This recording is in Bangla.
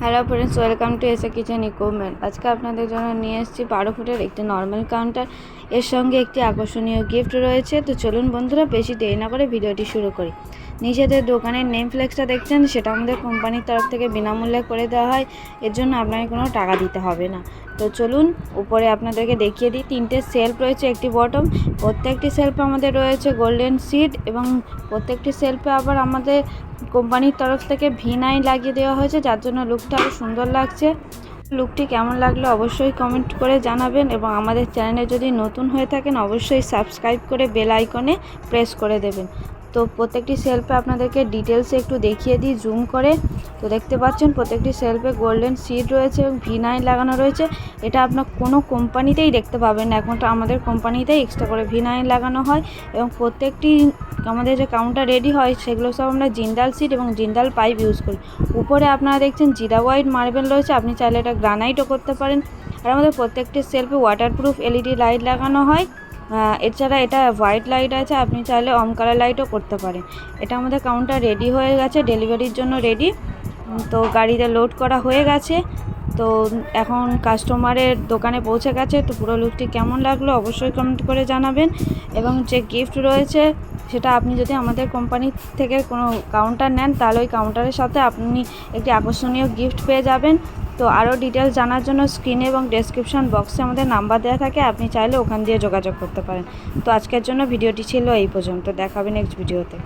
Hello friends, welcome to SA kitchen equipment. আজকে আপনাদের জন্য নিয়ে এসেছি 12 ফুটের একটি নর্মাল কাউন্টার, এর সঙ্গে একটি আকর্ষণীয় গিফট রয়েছে। তো চলুন বন্ধুরা, বেশি দেরি না করে ভিডিওটি শুরু করি। নিজেদের দোকানের নেম ফ্লেক্সটা দেখছেন, সেটা আমাদের কোম্পানির তরফ থেকে বিনামূল্যে করে দেওয়া হয়। এর জন্য আপনাকে কোনো টাকা দিতে হবে না। তো চলুন উপরে আপনাদেরকে দেখিয়ে দিই। 3টে সেলফ রয়েছে, একটি বটম। প্রত্যেকটি সেলফে আমাদের রয়েছে গোল্ডেন সিড এবং প্রত্যেকটি সেলফে আবার আমাদের কোম্পানির তরফ থেকে V9 লাগিয়ে দেওয়া হয়েছে, যার জন্য লুকটা আরও সুন্দর লাগছে। লুকটি কেমন লাগলো অবশ্যই কমেন্ট করে জানাবেন, এবং আমাদের চ্যানেলে যদি নতুন হয়ে থাকেন অবশ্যই সাবস্ক্রাইব করে বেল আইকনে প্রেস করে দেবেন। তো প্রত্যেকটি সেলফে আপনাদেরকে ডিটেলসে একটু দেখিয়ে দিই জুম করে। তো দেখতে পাচ্ছেন প্রত্যেকটি সেলফে গোল্ডেন সিড রয়েছে এবং V9 লাগানো রয়েছে। এটা আপনার কোনো কোম্পানিতেই দেখতে পাবেন না, এখন আমাদের কোম্পানিতেই এক্সট্রা করে V9 লাগানো হয়। এবং প্রত্যেকটি আমাদের যে কাউন্টার রেডি হয় সেগুলো সব আমরা জিন্দাল সিট এবং জিন্দাল পাইপ ইউজ করি। উপরে আপনারা দেখছেন জিরা হোয়াইট মার্বেল রয়েছে, আপনি চাইলে এটা গ্রানাইটও করতে পারেন। আর আমাদের প্রত্যেকটি সেলফে ওয়াটারপ্রুফ LED লাইট লাগানো হয়। এছাড়া এটা হোয়াইট লাইট আছে, আপনি চাইলে অম কালার লাইটও করতে পারেন। এটা আমাদের কাউন্টার রেডি হয়ে গেছে, ডেলিভারির জন্য রেডি। তো গাড়িতে লোড করা হয়ে গেছে। তো এখন কাস্টমারের দোকানে পৌঁছে গেছে। তো পুরো লুকটি কেমন লাগলো অবশ্যই কমেন্ট করে জানাবেন। এবং যে গিফট রয়েছে সেটা আপনি যদি আমাদের কোম্পানি থেকে কোনো কাউন্টার নেন, তাহলে ওই কাউন্টারের সাথে আপনি একটি আকর্ষণীয় গিফট পেয়ে যাবেন। তো আরও ডিটেলস জানার জন্য স্ক্রিনে এবং ডেসক্রিপশন বক্সে আমাদের নাম্বার দেওয়া থাকে, আপনি চাইলে ওখান দিয়ে যোগাযোগ করতে পারেন। তো আজকের জন্য ভিডিওটি ছিল এই পর্যন্ত, দেখা হবে নেক্সট ভিডিওতে।